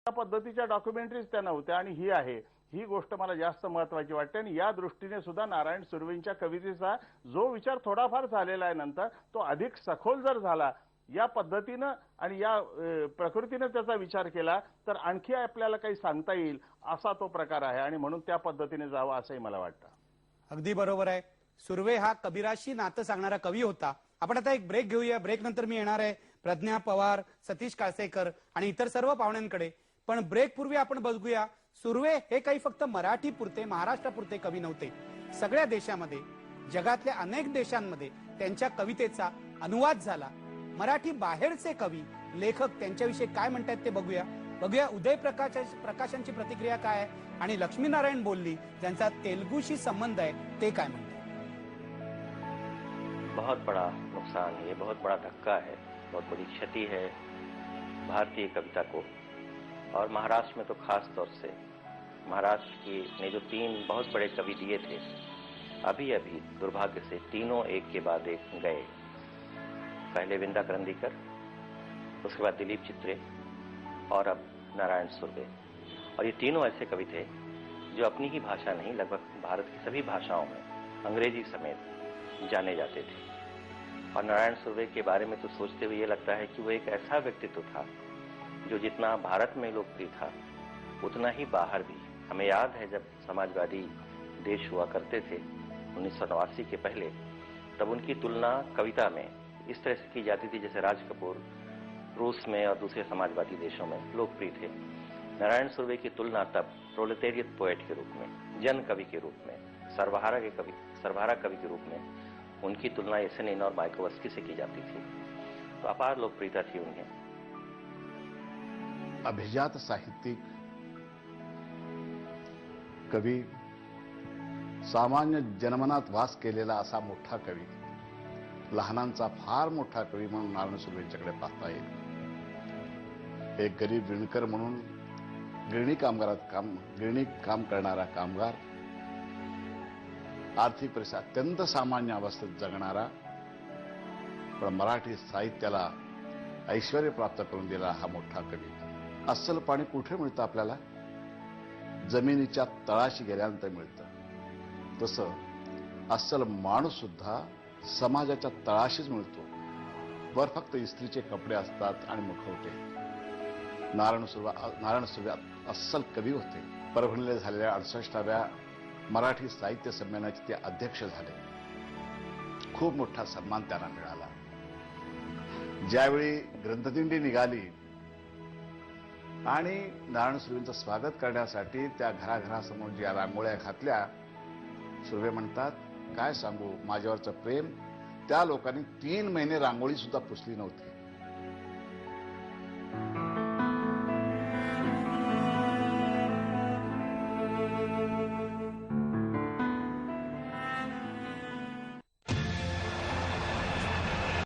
त्या पद्धतीच्या डॉक्युमेंटरीज त्या नव्हत्या आणि ही आहे, ही गोष्ट मला जास्त महत्वाची वाटते. आणि या दृष्टीने सुद्धा नारायण सुर्वेंच्या कवितेचा जो विचार थोडाफार झालेला आहे नंतर तो अधिक सखोल जर झाला या पद्धतीनं आणि या प्रकृतीने त्याचा विचार केला तर आणखी आपल्याला काही सांगता येईल असा तो प्रकार आहे आणि म्हणून त्या पद्धतीने जावं असंही मला वाटतं. अगदी बरोबर आहे. सुर्वे हा कबीराशी नातं सांगणारा कवी होता. आपण आता एक ब्रेक घेऊया. ब्रेक नंतर मी येणार आहे प्रज्ञा पवार, सतीश काळसेकर आणि इतर सर्व पाहुण्यांकडे. पण ब्रेक पूर्वी आपण बघूया सुर्वे हे काही फक्त मराठी पुरते, महाराष्ट्रापुरते कवी नव्हते. सगळ्या देशामध्ये, जगातल्या अनेक देशांमध्ये त्यांच्या कवितेचा अनुवाद झाला. मराठी बाहेरचे कवी, लेखक त्यांच्याविषयी काय म्हणतात ते बघूया उदय प्रकाशांची प्रतिक्रिया काय आहे आणि लक्ष्मीनारायण बोल्ली ज्यांचा तेलुगूशी संबंध आहे ते काय म्हणतात. बहुत बड़ा नुकसान है, बहुत बड़ा धक्का है, बहुत बड़ी क्षति है भारतीय कविता को। और महाराष्ट्र में तो खास तौर से महाराष्ट्र की ने जो 3 बहुत बड़े कवि दिए थे, अभी अभी दुर्भाग्य से तीनों एक के बाद एक गए। पहले विंदा करंदीकर, उसके बाद दिलीप चित्रे और अब नारायण सुर्वे। और ये तीनों ऐसे कवि थे जो अपनी ही भाषा नहीं, लगभग भारत की सभी भाषाओं में अंग्रेजी समेत जाने जाते थे। और नारायण सुर्वे के बारे में तो सोचते हुए ये लगता है कि वो एक ऐसा व्यक्तित्व था जो जितना भारत में लोकप्रिय था उतना ही बाहर भी। हमें याद है जब समाजवादी देश हुआ करते थे 1989 के पहले, तब उनकी तुलना कविता में इस तरह से की जाती थी जैसे राज कपूर रूस में और दूसरे समाजवादी देशों में लोकप्रिय थे। नारायण सुर्वे की तुलना तब प्रोलेटेरियट पोएट के रूप में, जन कवि के रूप में, सर्वहारा कवि के रूप में उनकी तुलना येसेनिन और मायाकोव्स्की से की जाती थी। तो अपार लोकप्रियता थी उन्हें। अभिजात साहित्यिक, कवी, सामान्य जनमनात वास केलेला असा मोठा कवी, लहानांचा फार मोठा कवी म्हणून नारायण सुर्वेंच्याकडे पाहता येईल. एक गरीब विणकर म्हणून गिरणी काम करणारा कामगार, आर्थिक परिस्थिती अत्यंत सामान्य अवस्थेत जगणारा, पण मराठी साहित्याला ऐश्वर्य प्राप्त करून दिला हा मोठा कवी. अस्सल पाणी कुठे मिळतं आपल्याला? जमिनीच्या तळाशी गेल्यानंतर मिळतं. तसं अस्सल माणूस सुद्धा समाजाच्या तळाशीच मिळतो. वर फक्त इस्त्रीचे कपडे असतात आणि मुखवटे. नारायण सुर्वे अस्सल कवी होते. परभणीला झालेल्या 68व्या मराठी साहित्य संमेलनाचे ते अध्यक्ष झाले. खूप मोठा सन्मान त्यांना मिळाला. ज्यावेळी ग्रंथदिंडी निघाली आणि नारायण सुर्वेंचं स्वागत करण्यासाठी त्या घराघरासमोर ज्या रांगोळ्या घातल्या, सुर्वे म्हणतात, काय सांगू, माझ्यावरचं प्रेम त्या लोकांनी 3 महिने रांगोळी सुद्धा पुसली नव्हती.